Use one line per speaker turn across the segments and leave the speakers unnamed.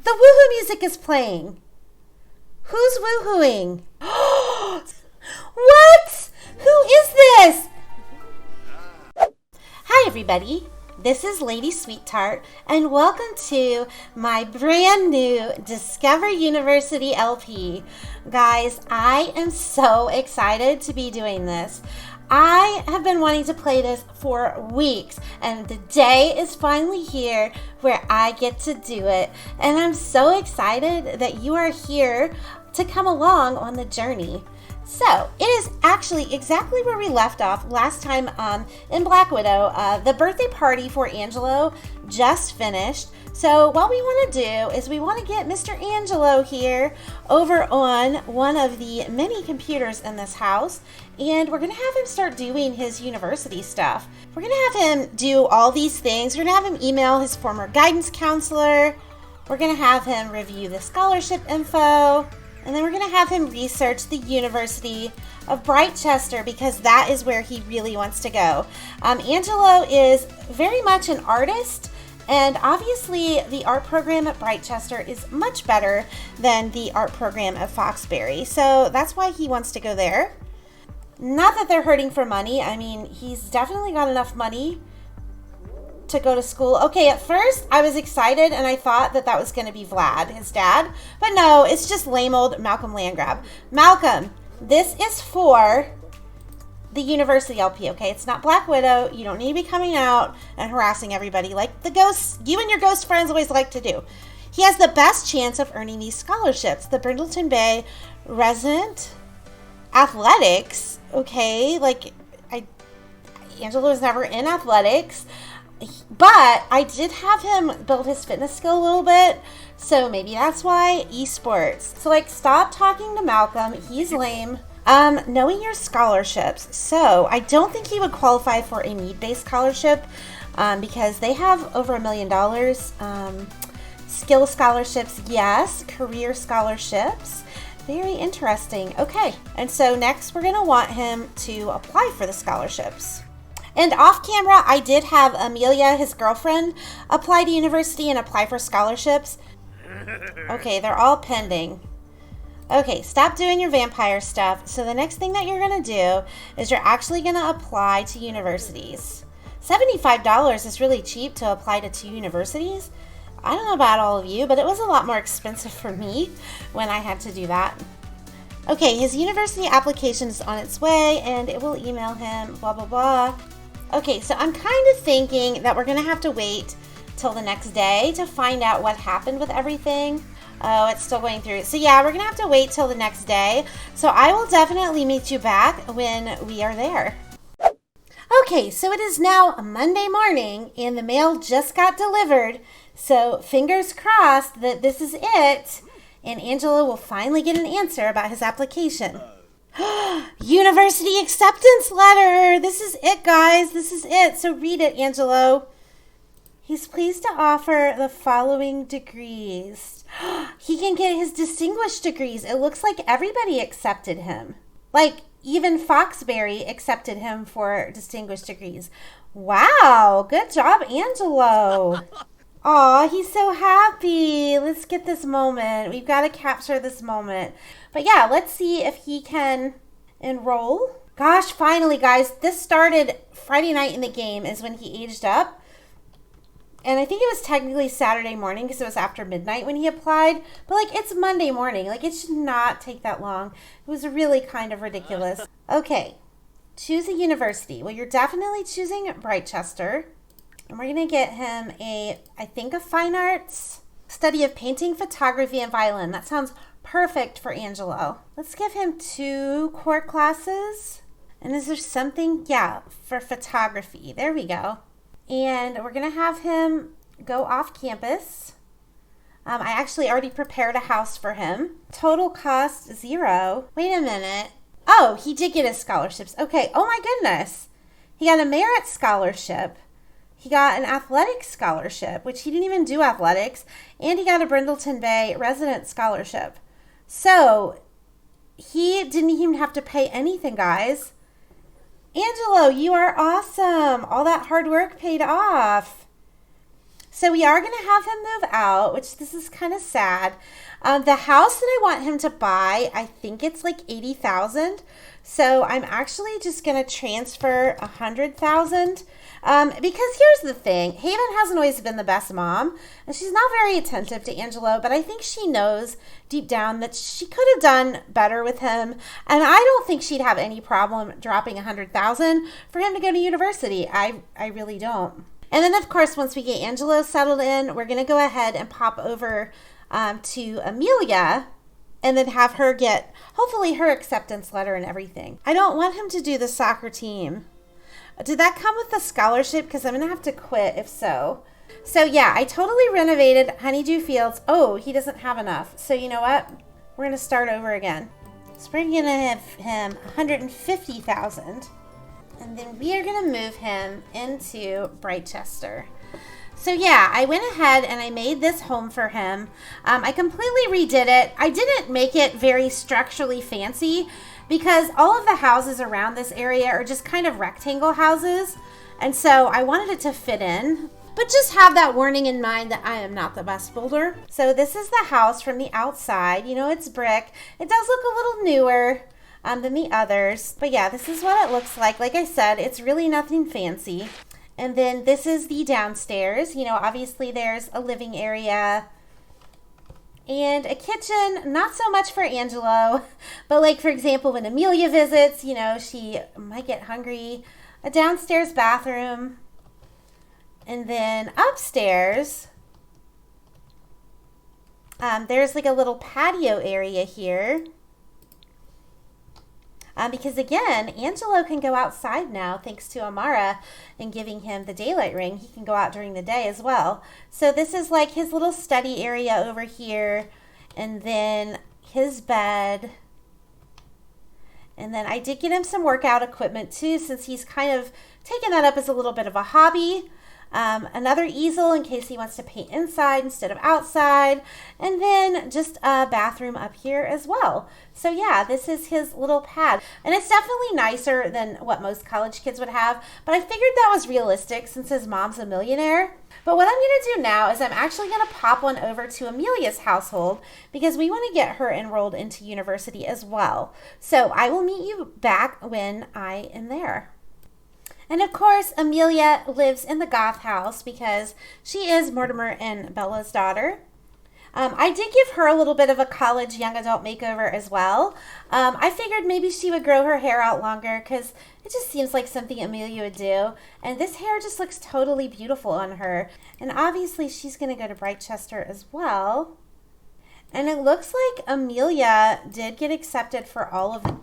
The woohoo music is playing. Who's woohooing? What? Who is this? Hi, everybody. This is Lady Sweetheart, and welcome to my brand new Discover University LP. Guys, I am so excited to be doing this. I have been wanting to play this for weeks, and the day is finally here where I get to do it. And I'm so excited that you are here to come along on the journey. So, it is actually exactly where we left off last time in Black Widow. The birthday party for Angelo just finished. So, what we want to do is we want to get Mr. Angelo here over on one of the many computers in this house. And we're going to have him start doing his university stuff. We're going to have him do all these things. We're going to have him email his former guidance counselor. We're going to have him review the scholarship info. And then we're going to have him research the University of Britechester because that is where he really wants to go. Angelo is very much an artist, and obviously the art program at Britechester is much better than the art program at Foxbury. So that's why he wants to go there. Not that they're hurting for money. I mean, he's definitely got enough money to go to school. Okay, at first I was excited and I thought that was going to be Vlad, his dad, but no, it's just lame old Malcolm Landgrab. Malcolm, this is for the University LP, okay? It's not Black Widow. You don't need to be coming out and harassing everybody like the ghosts, you and your ghost friends always like to do. He has the best chance of earning these scholarships. The Brindleton Bay Resident Athletics, okay? Angelo was never in athletics. But I did have him build his fitness skill a little bit, so maybe that's why. Esports. So, stop talking to Malcolm. He's lame. Knowing your scholarships. So, I don't think he would qualify for a need-based scholarship because they have over $1 million. Skill scholarships, yes. Career scholarships. Very interesting. Okay, and so next we're going to want him to apply for the scholarships. And off camera, I did have Amelia, his girlfriend, apply to university and apply for scholarships. Okay, they're all pending. Okay, stop doing your vampire stuff. So the next thing that you're going to do is you're actually going to apply to universities. $75 is really cheap to apply to 2 universities. I don't know about all of you, but it was a lot more expensive for me when I had to do that. Okay, his university application is on its way, and it will email him, blah, blah, blah. Okay, so I'm kind of thinking that we're going to have to wait till the next day to find out what happened with everything. Oh, it's still going through. So yeah, we're going to have to wait till the next day. So I will definitely meet you back when we are there. Okay, so it is now a Monday morning and the mail just got delivered. So fingers crossed that this is it and Angelo will finally get an answer about his application. University acceptance letter. This is it, guys. This is it. So read it, Angelo. He's pleased to offer the following degrees. He can get his distinguished degrees. It looks like everybody accepted him. Even Foxbury accepted him for distinguished degrees. Wow. Good job, Angelo. Aw, he's so happy. Let's get this moment. We've got to capture this moment. But yeah, let's see if he can enroll. Gosh, finally, guys. This started Friday night in the game is when he aged up. And I think it was technically Saturday morning because it was after midnight when he applied. But, it's Monday morning. It should not take that long. It was really kind of ridiculous. Okay, choose a university. Well, you're definitely choosing Britechester. And we're going to get him a fine arts study of painting, photography, and violin. That sounds perfect for Angelo. Let's give him 2 core classes. And is there something? Yeah, for photography. There we go. And we're going to have him go off campus. I actually already prepared a house for him. Total cost 0. Wait a minute. Oh, he did get his scholarships. Okay. Oh my goodness. He got a merit scholarship. He got an athletics scholarship, which he didn't even do athletics, and he got a Brindleton Bay resident scholarship. So he didn't even have to pay anything, guys. Angelo, you are awesome. All that hard work paid off. So we are going to have him move out, which this is kind of sad. The house that I want him to buy, I think it's like $80,000. So I'm actually just going to transfer $100,000. Because here's the thing, Haven hasn't always been the best mom, and she's not very attentive to Angelo, but I think she knows deep down that she could have done better with him, and I don't think she'd have any problem dropping $100,000 for him to go to university. I really don't. And then, of course, once we get Angelo settled in, we're going to go ahead and pop over to Amelia and then have her get, hopefully, her acceptance letter and everything. I don't want him to do the soccer team. Did that come with the scholarship? Because I'm going to have to quit if so. So, yeah, I totally renovated Honeydew Fields. Oh, he doesn't have enough. So, you know what? We're going to start over again. So, we're going to have him $150,000. And then we are going to move him into Britechester. So yeah, I went ahead and I made this home for him. I completely redid it. I didn't make it very structurally fancy because all of the houses around this area are just kind of rectangle houses. And so I wanted it to fit in. But just have that warning in mind that I am not the best builder. So this is the house from the outside. You know, it's brick. It does look a little newer than the others. But yeah, this is what it looks like. Like I said, it's really nothing fancy. And then this is the downstairs. You know, obviously there's a living area and a kitchen. Not so much for Angelo, but like, for example, when Amelia visits, you know, she might get hungry. A downstairs bathroom. And then upstairs, there's like a little patio area here. Because again, Angelo can go outside now thanks to Amara and giving him the daylight ring. He can go out during the day as well. So this is like his little study area over here. And then his bed. And then I did get him some workout equipment too, since he's kind of taken that up as a little bit of a hobby. Another easel in case he wants to paint inside instead of outside, and then just a bathroom up here as well. So yeah, this is his little pad, and it's definitely nicer than what most college kids would have, but I figured that was realistic since his mom's a millionaire. But what I'm going to do now is I'm actually going to pop one over to Amelia's household because we want to get her enrolled into university as well. So I will meet you back when I am there. And of course, Amelia lives in the goth house because she is Mortimer and Bella's daughter. I did give her a little bit of a college young adult makeover as well. I figured maybe she would grow her hair out longer because it just seems like something Amelia would do. And this hair just looks totally beautiful on her. And obviously she's going to go to Britechester as well. And it looks like Amelia did get accepted for all of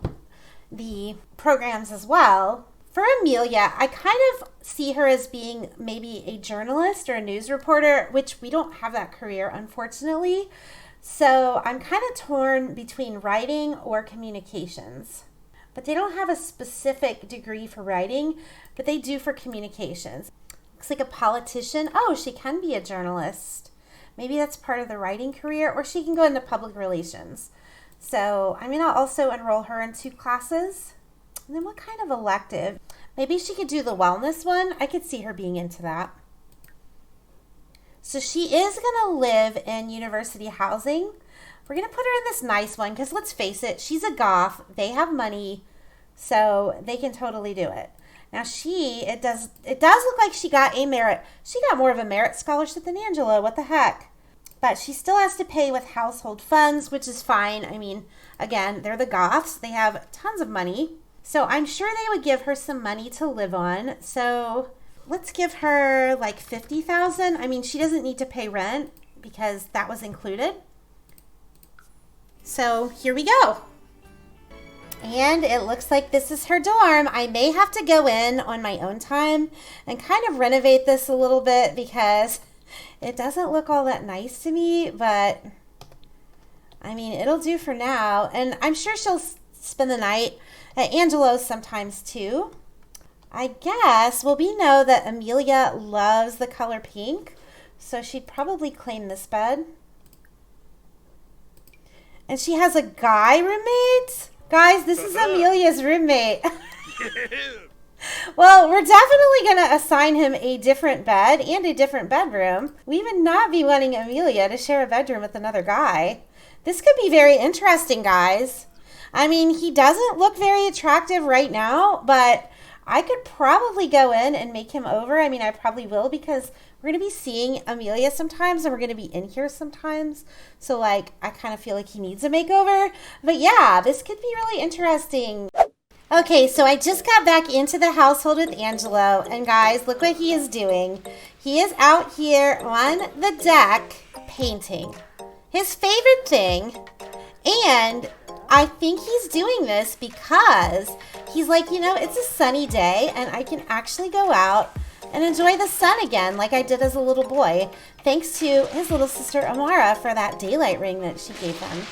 the programs as well. For Amelia, I kind of see her as being maybe a journalist or a news reporter, which we don't have that career, unfortunately. So I'm kind of torn between writing or communications. But they don't have a specific degree for writing, but they do for communications. Looks like a politician. Oh, she can be a journalist. Maybe that's part of the writing career, or she can go into public relations. So I'm going to also enroll her in 2 classes. And then what kind of elective? Maybe she could do the wellness one. I could see her being into that. So she is going to live in university housing. We're going to put her in this nice one because let's face it, she's a goth. They have money, so they can totally do it. Now it does look like she got more of a merit scholarship than Angelo. What the heck? But she still has to pay with household funds, which is fine. I mean, again, they're the goths. They have tons of money. So I'm sure they would give her some money to live on. So let's give her like $50,000. I mean, she doesn't need to pay rent because that was included. So here we go. And it looks like this is her dorm. I may have to go in on my own time and kind of renovate this a little bit because it doesn't look all that nice to me, but I mean, it'll do for now. And I'm sure she'll spend the night at Angelo's sometimes too. I guess, well, we know that Amelia loves the color pink, so she'd probably claim this bed. And she has a guy roommate? Guys, this is Amelia's roommate. Well, we're definitely going to assign him a different bed and a different bedroom. We would not be wanting Amelia to share a bedroom with another guy. This could be very interesting, guys. I mean, he doesn't look very attractive right now, but I could probably go in and make him over. I mean, I probably will because we're going to be seeing Amelia sometimes and we're going to be in here sometimes. So, like, I kind of feel like he needs a makeover. But yeah, this could be really interesting. Okay, so I just got back into the household with Angelo, and guys, look what he is doing. He is out here on the deck painting. His favorite thing, and I think he's doing this because he's like, you know, it's a sunny day, and I can actually go out and enjoy the sun again like I did as a little boy, thanks to his little sister Amara for that daylight ring that she gave him.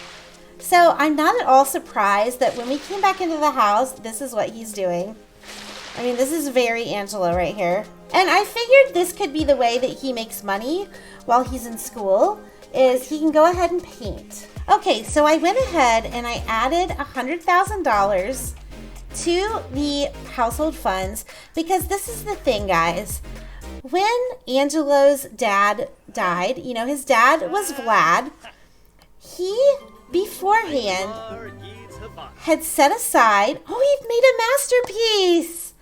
So I'm not at all surprised that when we came back into the house, this is what he's doing. I mean, this is very Angelo right here. And I figured this could be the way that he makes money while he's in school, is he can go ahead and paint. Okay, so I went ahead and I added $100,000 to the household funds because this is the thing, guys. When Angelo's dad died, you know, his dad was Vlad. He beforehand had set aside, he made a masterpiece.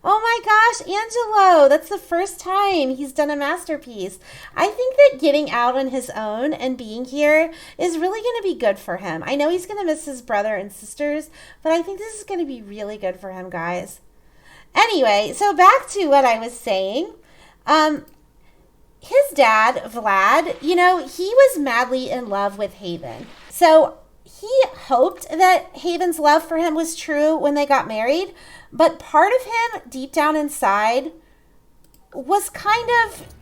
Oh my gosh, Angelo, that's the first time he's done a masterpiece. I think that getting out on his own and being here is really going to be good for him. I know he's going to miss his brother and sisters, but I think this is going to be really good for him, guys. Anyway, so back to what I was saying. His dad, Vlad, you know, he was madly in love with Haven. So he hoped that Haven's love for him was true when they got married, but part of him deep down inside was kind of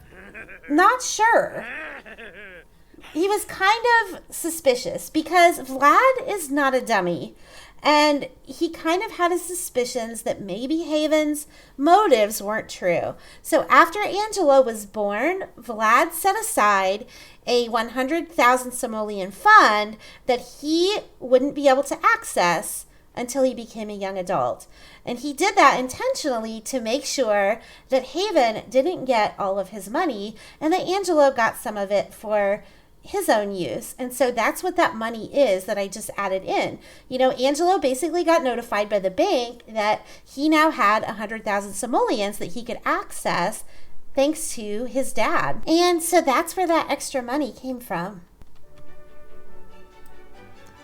not sure. He was kind of suspicious because Vlad is not a dummy. And he kind of had his suspicions that maybe Haven's motives weren't true. So after Angelo was born, Vlad set aside a 100,000 simoleon fund that he wouldn't be able to access until he became a young adult. And he did that intentionally to make sure that Haven didn't get all of his money and that Angelo got some of it for his own use. And so that's what that money is that I just added in. You know, Angelo basically got notified by the bank that he now had 100,000 simoleons that he could access thanks to his dad. And so that's where that extra money came from.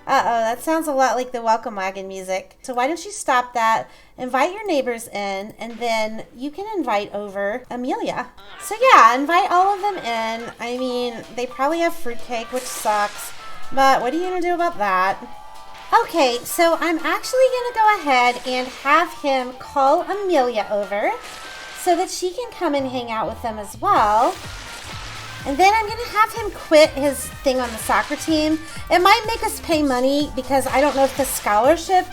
Uh-oh, that sounds a lot like the welcome wagon music. So why don't you stop that, invite your neighbors in, and then you can invite over Amelia. So yeah, invite all of them in. I mean, they probably have fruitcake, which sucks, but what are you going to do about that? Okay, so I'm actually going to go ahead and have him call Amelia over so that she can come and hang out with them as well. And then I'm going to have him quit his thing on the soccer team. It might make us pay money because I don't know if the scholarship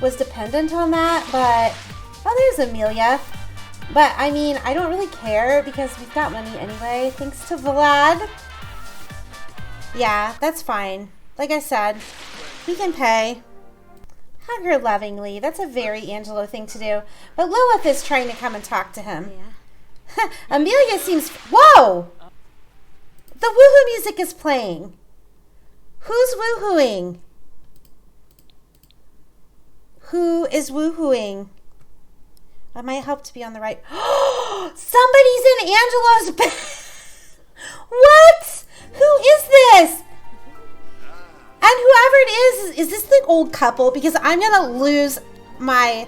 was dependent on that, but, oh, there's Amelia. But, I mean, I don't really care because we've got money anyway, thanks to Vlad. Yeah, that's fine. Like I said, we can pay. Hug her lovingly. That's a very Angelo thing to do. But Lilith is trying to come and talk to him. Yeah. Amelia seems... Whoa! The woohoo music is playing. Who's woohooing? Who is woohooing? That might help to be on the right. Somebody's in Angelo's bed. What? Who is this? And whoever it is this the old couple? Because I'm going to lose my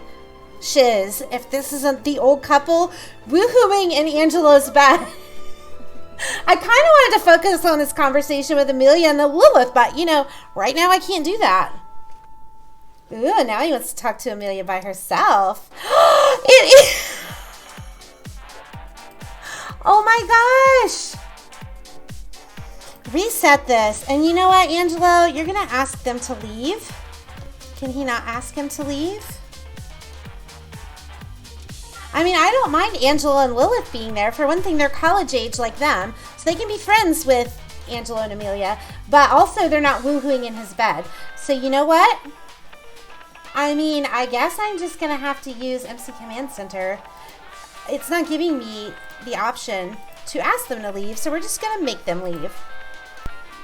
shiz if this isn't the old couple woohooing in Angelo's bed. I kind of wanted to focus on this conversation with Amelia and Lilith, but, you know, right now I can't do that. Ooh, now he wants to talk to Amelia by herself. It is... Oh my gosh. Reset this. And you know what, Angelo? You're going to ask them to leave. Can he not ask him to leave? I mean, I don't mind Angelo and Lilith being there. For one thing, they're college age like them, so they can be friends with Angelo and Amelia, but also they're not woohooing in his bed. So you know what? I mean, I guess I'm just going to have to use MC Command Center. It's not giving me the option to ask them to leave, so we're just going to make them leave.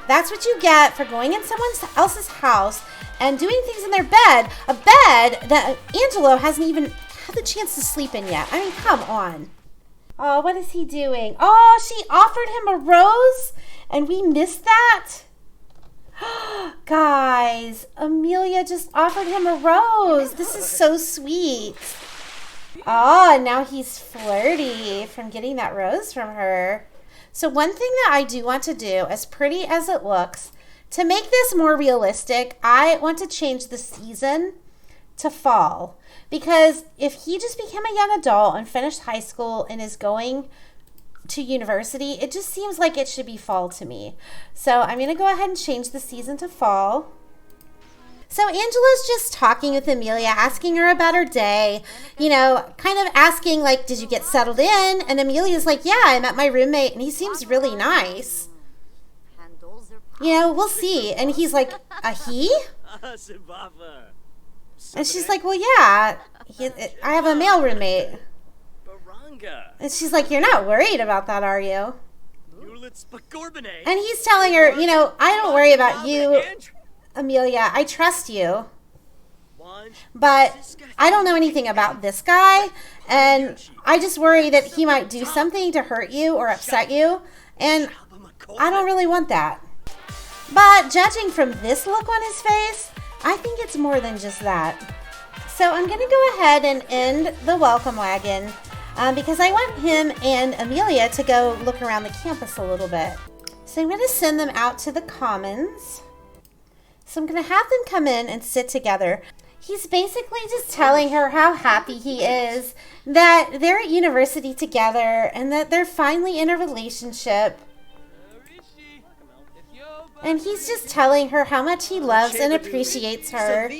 That's what you get for going in someone else's house and doing things in their bed. A bed that Angelo hasn't even had the chance to sleep in yet. I mean, come on. Oh, what is he doing? Oh, she offered him a rose and we missed that? Guys, Amelia just offered him a rose. This is so sweet. Oh, and now he's flirty from getting that rose from her. So one thing that I do want to do, as pretty as it looks, to make this more realistic, I want to change the season to fall. Because if he just became a young adult and finished high school and is going to university, it just seems like it should be fall to me. So I'm going to go ahead and change the season to fall. So Angelo's just talking with Amelia, asking her about her day, you know, kind of asking, like, did you get settled in? And Amelia's like, yeah, I met my roommate, and he seems really nice. You know, we'll see. And he's like, a he? And she's like, well, yeah, I have a male roommate. And she's like, you're not worried about that, are you? And he's telling her, you know, I don't worry about you, Amelia, I trust you, but I don't know anything about this guy, and I just worry that he might do something to hurt you or upset you, and I don't really want that. But judging from this look on his face, I think it's more than just that. So I'm going to go ahead and end the welcome wagon because I want him and Amelia to go look around the campus a little bit. So I'm going to send them out to the commons. So I'm going to have them come in and sit together. He's basically just telling her how happy he is that they're at university together and that they're finally in a relationship. And he's just telling her how much he loves and appreciates her.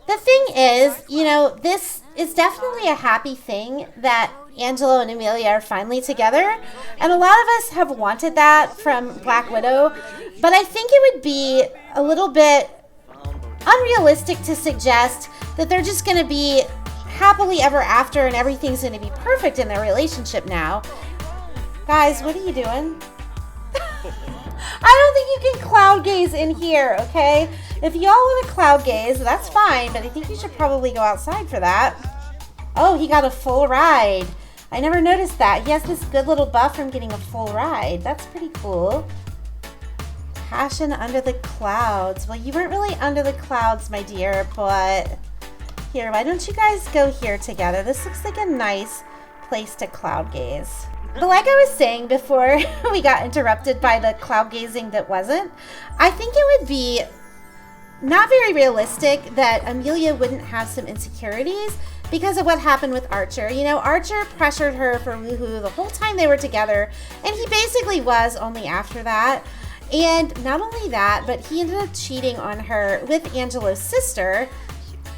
The thing is, you know, this is definitely a happy thing that Angelo and Amelia are finally together. And a lot of us have wanted that from Black Widow. But I think it would be a little bit unrealistic to suggest that they're just going to be happily ever after and everything's going to be perfect in their relationship now. Guys, what are you doing? I don't think you can cloud gaze in here, okay? If y'all want to cloud gaze, that's fine, but I think you should probably go outside for that. Oh, he got a full ride. I never noticed that. He has this good little buff from getting a full ride. That's pretty cool. Passion under the clouds. Well, you weren't really under the clouds, my dear, but here, why don't you guys go here together? This looks like a nice place to cloud gaze. But like I was saying before we got interrupted by the cloud gazing that wasn't, I think it would be not very realistic that Amelia wouldn't have some insecurities because of what happened with Archer. You know, Archer pressured her for woohoo the whole time they were together, and he basically was only after that. And not only that, but he ended up cheating on her with Angelo's sister.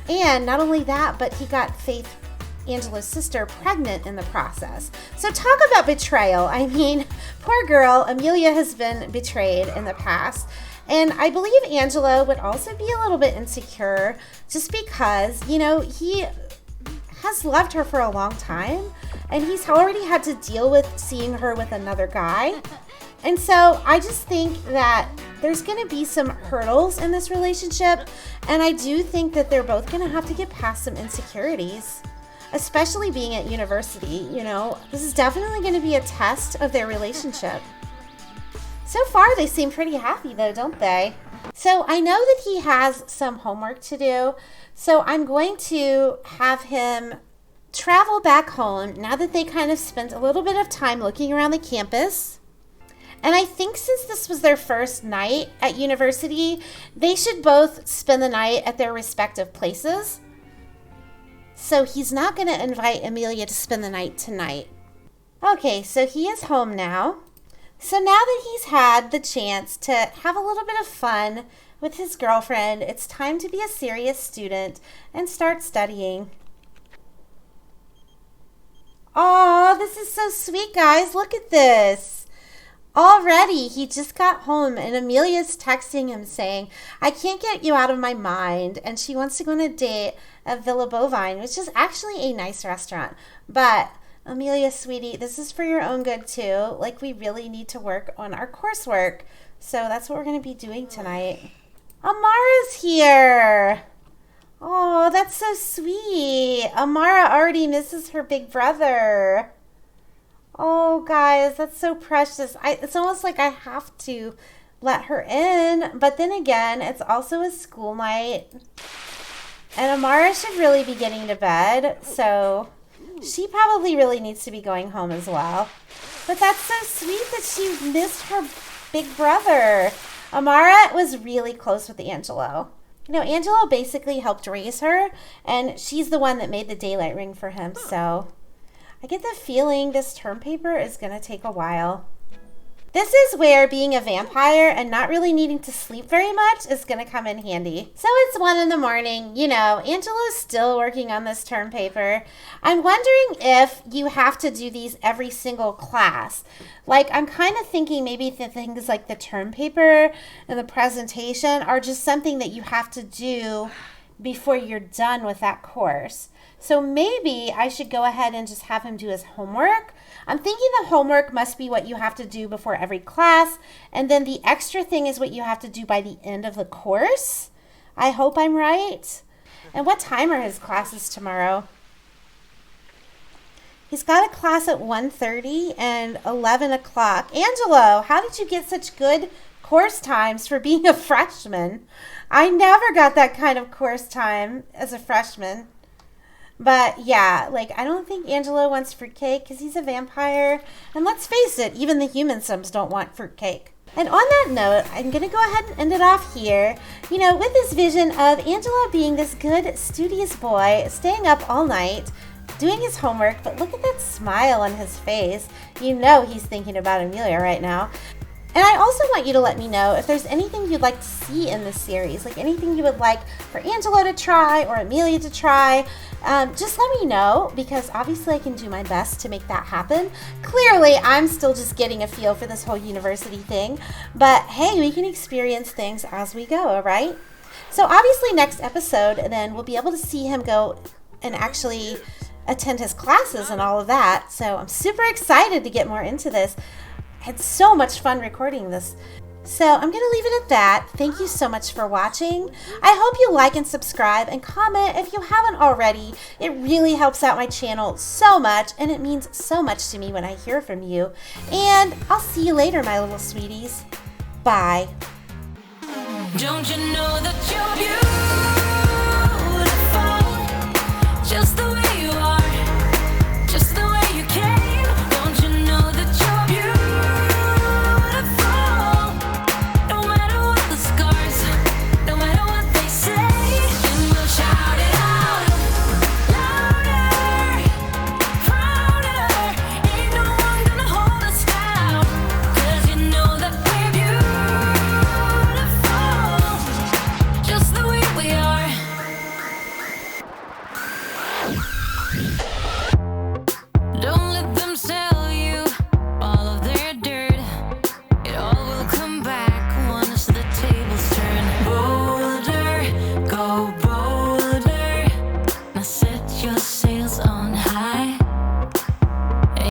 And not only that, but he got Faith, Angelo's sister, pregnant in the process. So talk about betrayal. I mean, poor girl, Amelia has been betrayed in the past. And I believe Angelo would also be a little bit insecure just because, you know, he has loved her for a long time and he's already had to deal with seeing her with another guy. And so I just think that there's going to be some hurdles in this relationship. And I do think that they're both going to have to get past some insecurities, especially being at university. You know, this is definitely going to be a test of their relationship. So far, they seem pretty happy though, don't they? So I know that he has some homework to do. So I'm going to have him travel back home now that they kind of spent a little bit of time looking around the campus. And I think since this was their first night at university, they should both spend the night at their respective places. So he's not going to invite Amelia to spend the night tonight. Okay, so he is home now. So now that he's had the chance to have a little bit of fun with his girlfriend, it's time to be a serious student and start studying. Oh, this is so sweet, guys. Look at this. Already, he just got home and Amelia's texting him saying, I can't get you out of my mind. And she wants to go on a date at Villa Bovine, which is actually a nice restaurant. But Amelia, sweetie, this is for your own good too. Like, we really need to work on our coursework. So that's what we're going to be doing tonight. Amara's here. Oh, that's so sweet. Amara already misses her big brother. Oh, guys, that's so precious. It's almost like I have to let her in. But then again, it's also a school night. And Amara should really be getting to bed. So she probably really needs to be going home as well. But that's so sweet that she missed her big brother. Amara was really close with Angelo. You know, Angelo basically helped raise her. And she's the one that made the daylight ring for him. So I get the feeling this term paper is going to take a while. This is where being a vampire and not really needing to sleep very much is going to come in handy. So it's 1 a.m. You know, Angelo's still working on this term paper. I'm wondering if you have to do these every single class. Like, I'm kind of thinking maybe the things like the term paper and the presentation are just something that you have to do before you're done with that course. So maybe I should go ahead and just have him do his homework. I'm thinking the homework must be what you have to do before every class, and then the extra thing is what you have to do by the end of the course. I hope I'm right. And what time are his classes tomorrow? He's got a class at 1:30 and 11 o'clock. Angelo, how did you get such good course times for being a freshman? I never got that kind of course time as a freshman. But yeah, like, I don't think Angelo wants fruitcake because he's a vampire. And let's face it, even the human sims don't want fruitcake. And on that note, I'm going to go ahead and end it off here. You know, with this vision of Angelo being this good, studious boy, staying up all night, doing his homework, but look at that smile on his face. You know he's thinking about Amelia right now. And I also want you to let me know if there's anything you'd like to see in this series, like anything you would like for Angelo to try or Amelia to try. Just let me know, because obviously I can do my best to make that happen. Clearly, I'm still just getting a feel for this whole university thing. But hey, we can experience things as we go, all right? So obviously next episode, then we'll be able to see him go and actually attend his classes and all of that. So I'm super excited to get more into this. I had so much fun recording this. So I'm going to leave it at that. Thank you so much for watching. I hope you like and subscribe and comment if you haven't already. It really helps out my channel so much, and it means so much to me when I hear from you. And I'll see you later, my little sweeties. Bye.
Don't you know that you're beautiful? Just the